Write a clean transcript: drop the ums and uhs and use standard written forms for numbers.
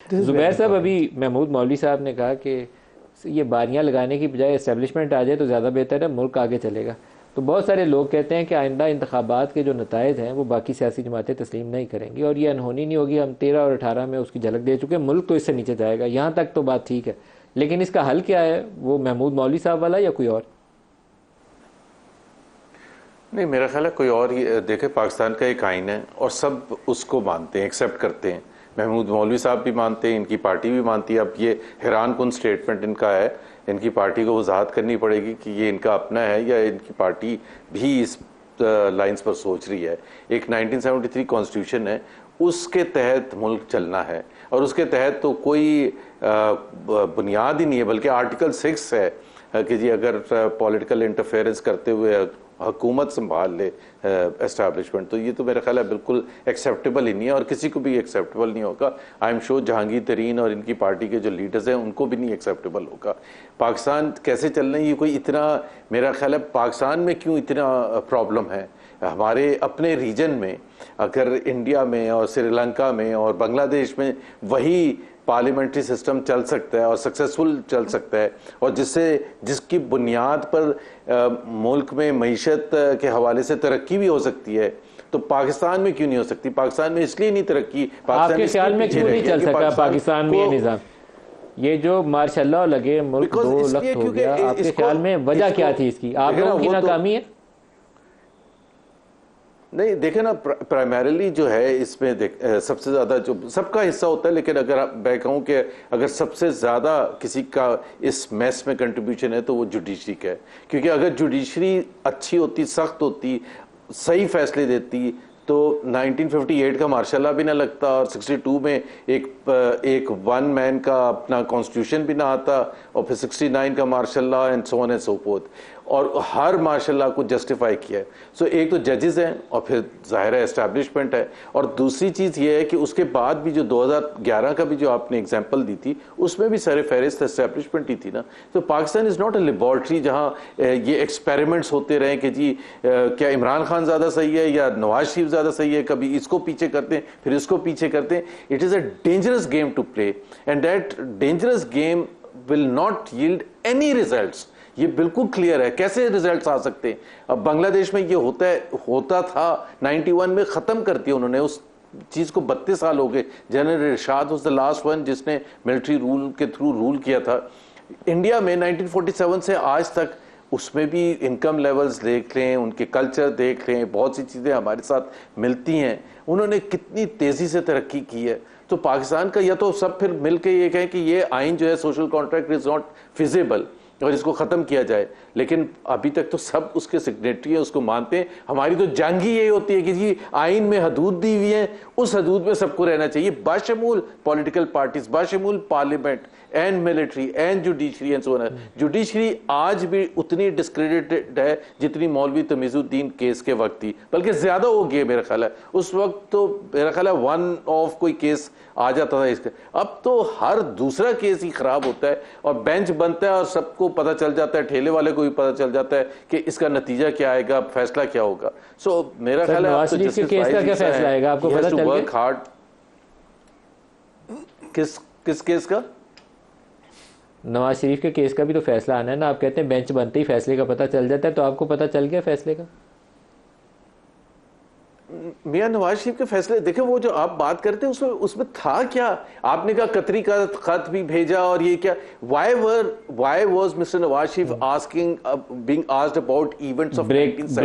जुबैर साहब, अभी महमूद मौलवी साहब ने कहा कि ये बारियां लगाने की बजाय इस्टेब्लिशमेंट आ जाए तो ज़्यादा बेहतर है, मुल्क आगे चलेगा। तो बहुत सारे लोग कहते हैं कि आइंदा इंतखाबात के जो नताइज हैं वो बाकी सियासी जमातें तस्लीम नहीं करेंगी और ये अनहोनी नहीं होगी। हम 13 और 18 में उसकी झलक दे चुके हैं, मुल्क तो इससे नीचे जाएगा। यहाँ तक तो बात ठीक है, लेकिन इसका हल क्या है? वो महमूद मौलवी साहब वाला या कोई और? नहीं, मेरा ख्याल है कोई और ही। देखे, पाकिस्तान का एक आइन है और सब उसको मानते हैं, एक्सेप्ट करते हैं। महमूद मौलवी साहब भी मानते हैं, इनकी पार्टी भी मानती है। अब ये हैरान कुन स्टेटमेंट इनका है, इनकी पार्टी को वजाहत करनी पड़ेगी कि ये इनका अपना है या इनकी पार्टी भी इस लाइंस पर सोच रही है। एक 1973 कॉन्स्टिट्यूशन है, उसके तहत मुल्क चलना है और उसके तहत तो कोई बुनियाद ही नहीं है, बल्कि आर्टिकल 6 है कि जी अगर पॉलिटिकल इंटरफेरेंस करते हुए हुकूमत संभाल ले एस्टैब्लिशमेंट, तो ये तो मेरा ख्याल है बिल्कुल एक्सेप्टेबल ही नहीं है और किसी को भी एक्सेप्टेबल नहीं होगा। आई एम श्योर जहांगीर तरीन और इनकी पार्टी के जो लीडर्स हैं उनको भी नहीं एक्सेप्टेबल होगा। पाकिस्तान कैसे चलना है, ये कोई इतना, मेरा ख्याल है पाकिस्तान में क्यों इतना प्रॉब्लम है, हमारे अपने रीजन में, अगर इंडिया में और श्रीलंका में और बांग्लादेश में वही पार्लियामेंट्री सिस्टम चल सकता है और सक्सेसफुल चल सकता है और जिसकी बुनियाद पर मुल्क में मईशत के हवाले से तरक्की भी हो सकती है, तो पाकिस्तान में क्यों नहीं हो सकती? पाकिस्तान में इसलिए नहीं तरक्की, आपके ख्याल में क्यों नहीं चल सका पाकिस्तान में ये निज़ाम? ये जो मार्शल्लाह लगे मुल्क 2 लाख हो गया, आपके ख्याल में वजह क्या थी इसकी? आप लोगों की नाकामी है? नहीं, देखे ना, प्राइमरीली जो है इसमें सबसे ज्यादा जो सबका हिस्सा होता है, लेकिन अगर मैं कहूँ कि अगर सबसे ज्यादा किसी का इस मैस में कंट्रीब्यूशन है तो वो जुडिशरी का है। क्योंकि अगर जुडिशरी अच्छी होती, सख्त होती, सही फैसले देती, तो 1958 का मार्शल्लाह भी ना लगता और 62 में एक वन मैन का अपना कॉन्स्टिट्यूशन भी ना आता और फिर 69 का मार्शल्लाह and so on and so forth, और हर मार्शल्लाह को जस्टिफाई किया है। सो एक तो जजेस हैं और फिर ज़ाहिर है एस्टैब्लिशमेंट है, और दूसरी चीज़ ये है कि उसके बाद भी जो 2011 का भी जो आपने एग्जांपल दी थी उसमें भी सारे फहरिस्त एस्टैब्लिशमेंट ही थी ना। तो Pakistan is not a laboratory जहाँ ये एक्सपेरिमेंट्स होते रहे कि जी क्या इमरान खान ज़्यादा सही है या नवाज शरीफ ज़्यादा सही है, कभी इसको पीछे करते हैं फिर इसको पीछे करते हैं। It is a dangerous game to play and that dangerous game will not yield any results. ये बिल्कुल क्लियर है। कैसे रिजल्ट्स आ सकते हैं? अब बांग्लादेश में ये होता था 91 में, खत्म कर दिया उन्होंने उस चीज को। 32 साल हो गए। General Irshad was the last one जिसने मिलिट्री रूल के थ्रू रूल किया था। इंडिया में 1947 से आज तक उसमें भी इनकम लेवल्स देख लें, उनके कल्चर देख लें, बहुत सी चीजें हमारे साथ मिलती हैं। उन्होंने कितनी तेजी से तरक्की की है। तो पाकिस्तान का या तो सब फिर मिलकर ये कहें कि ये आइन जो है social contract is not feasible और इसको खत्म किया जाए, लेकिन अभी तक तो सब उसके सिग्नेटरी है, उसको मानते हैं। हमारी तो जंग ही यही होती है कि जी आइन में हदूद दी हुई है, उस हदूद में सबको रहना चाहिए, बाशमूल पॉलिटिकल पार्टीज, बाशमूल parliament and military and judiciary and so on. Judiciary आज भी उतनी डिस्क्रेडिटेड है जितनी मौलवी तमीजुद्दीन केस के वक्त थी, बल्कि ज्यादा हो गया मेरा ख्याल है। उस वक्त तो मेरा ख्याल है वन ऑफ कोई केस आ जाता था इसका। अब तो हर दूसरा केस ही खराब होता है और बेंच बनता है और सबको पता चल जाता है, ठेले वाले को भी पता चल जाता है कि इसका नतीजा क्या आएगा, फैसला क्या होगा। सो मेरा ख्याल है नवाज शरीफ के केस का क्या फैसला आएगा आपको पता चल गया? किस केस का? नवाज शरीफ के केस का भी तो फैसला आना है ना। आप कहते हैं बेंच बनते ही फैसले का पता चल जाता है, तो आपको पता चल गया फैसले का? मियां नवाज शरीफ के फैसले देखे, वो जो आप बात करते हैं उसमें था क्या? आपने कहा कतरी का खत भी भेजा और ये क्या, why was mister Nawaz Sharif asking being asked about events of